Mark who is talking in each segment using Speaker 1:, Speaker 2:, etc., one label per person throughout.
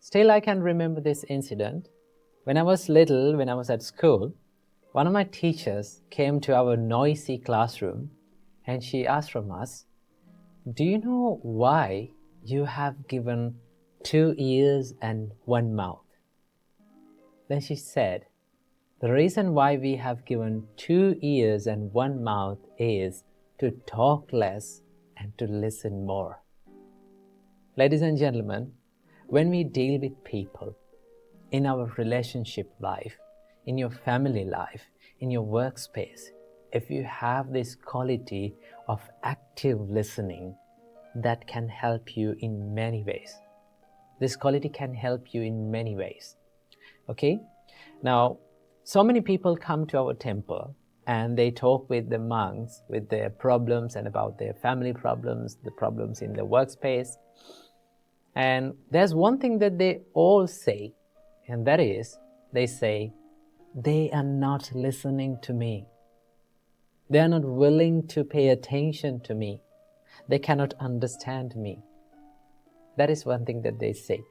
Speaker 1: Still, I can remember this incident. When I was little, when I was at school, one of my teachers came to our noisy classroom and she asked from us, "Do you know why you have given 2 ears and 1 mouth?" Then she said, "The reason why we have given 2 ears and 1 mouth is to talk less and to listen more." Ladies and gentlemen, when we deal with people in our relationship life, in your family life, in your workspace, if you have this quality of active listening, that can help you in many ways. This quality can help you in many ways. Okay? Now, so many people come to our temple and they talk with the monks with their problems and about their family problems, the problems in the workspace. And there's one thing that they all say, and that is, they say, they are not listening to me. They are not willing to pay attention to me. They cannot understand me. That is one thing that they say.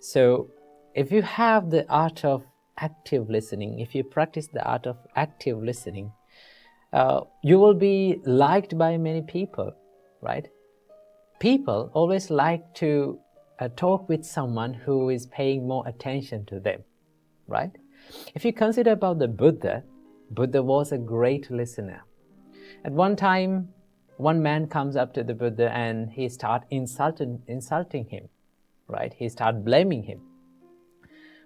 Speaker 1: So, if you have the art of active listening, if you practice the art of active listening, you will be liked by many people, right? People always like to talk with someone who is paying more attention to them, right? If you consider about the Buddha, Buddha was a great listener. At one time, one man comes up to the Buddha and he starts insulting him, right? He starts blaming him.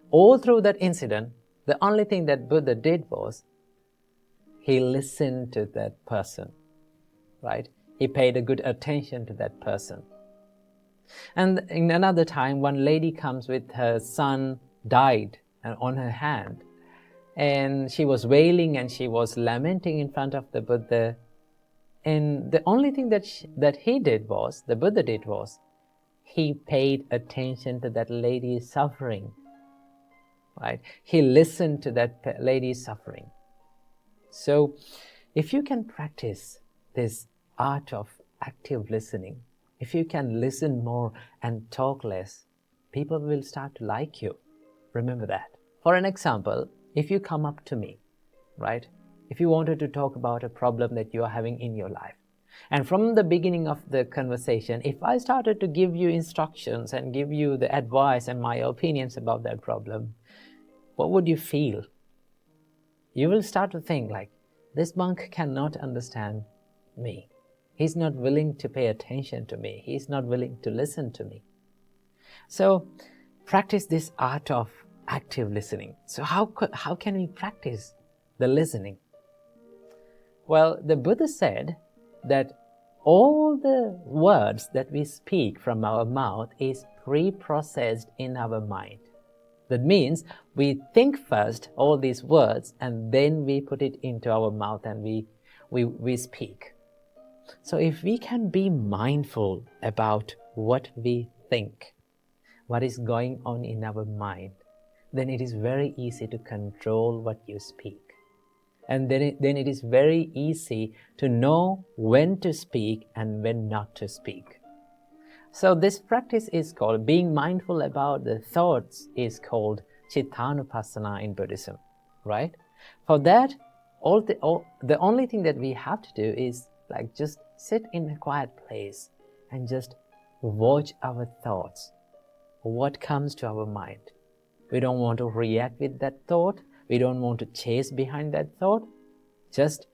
Speaker 1: All through that incident, the only thing that Buddha did was he listened to that person, right? He paid a good attention to that person. And in another time, one lady comes with her son died on her hand, and she was wailing and she was lamenting in front of the Buddha. And the only thing that the Buddha did was, he paid attention to that lady's suffering, right? He listened to that lady's suffering. So, if you can practice this art of active listening, if you can listen more and talk less, people will start to like you. Remember that. For an example, if you come up to me, right? If you wanted to talk about a problem that you are having in your life, and from the beginning of the conversation, if I started to give you instructions and give you the advice and my opinions about that problem, what would you feel? You will start to think like, this monk cannot understand me. He's not willing to pay attention to me. He's not willing to listen to me. So, practice this art of active listening. So how can we practice the listening? Well, the Buddha said that all the words that we speak from our mouth is pre-processed in our mind. That means we think first all these words and then we put it into our mouth and we speak. So if we can be mindful about what we think, what is going on in our mind, then it is very easy to control what you speak. And then it is very easy to know when to speak and when not to speak. So this practice is called, being mindful about the thoughts is called Chittanupassana in Buddhism, right? For that, the only thing that we have to do is like just sit in a quiet place and just watch our thoughts, what comes to our mind. We don't want to react with that thought. We don't want to chase behind that thought. Just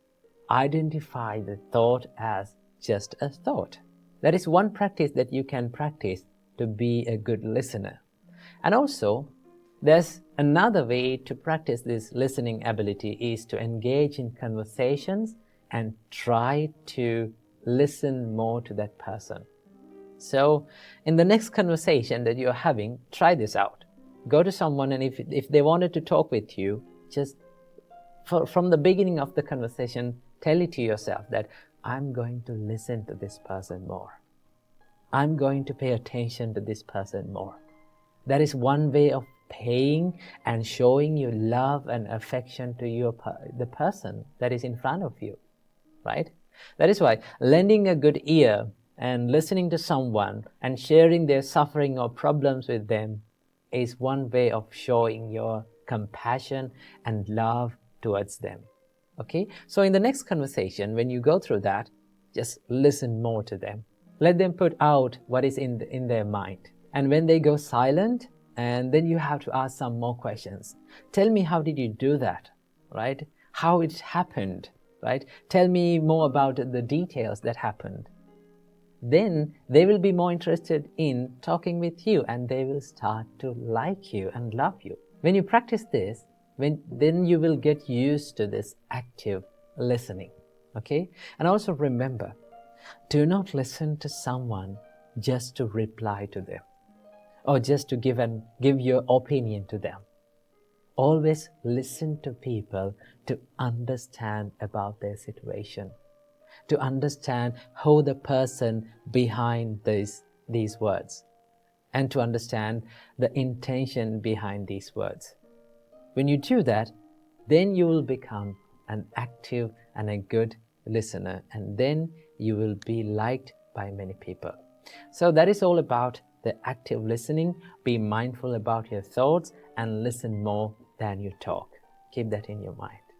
Speaker 1: identify the thought as just a thought. That is one practice that you can practice to be a good listener. And also, there's another way to practice this listening ability is to engage in conversations and try to listen more to that person. So, in the next conversation that you're having, try this out. Go to someone and if they wanted to talk with you, just from the beginning of the conversation, tell it to yourself that I'm going to listen to this person more. I'm going to pay attention to this person more. That is one way of paying and showing your love and affection to the person that is in front of you, right? That is why lending a good ear and listening to someone and sharing their suffering or problems with them is one way of showing your compassion and love towards them. Okay? So in the next conversation, when you go through that, just listen more to them. Let them put out what is in their mind. And when they go silent, and then you have to ask some more questions. Tell me, how did you do that? Right? How it happened? Right? Tell me more about the details that happened. Then they will be more interested in talking with you, and they will start to like you and love you. When you practice this, then you will get used to this active listening. Okay? And also remember, do not listen to someone just to reply to them or just to give your opinion to them. Always listen to people to understand about their situation, to understand who the person behind these words, and to understand the intention behind these words. When you do that, then you will become an active and a good listener, and then you will be liked by many people. So that is all about the active listening. Be mindful about your thoughts and listen more than you talk. Keep that in your mind.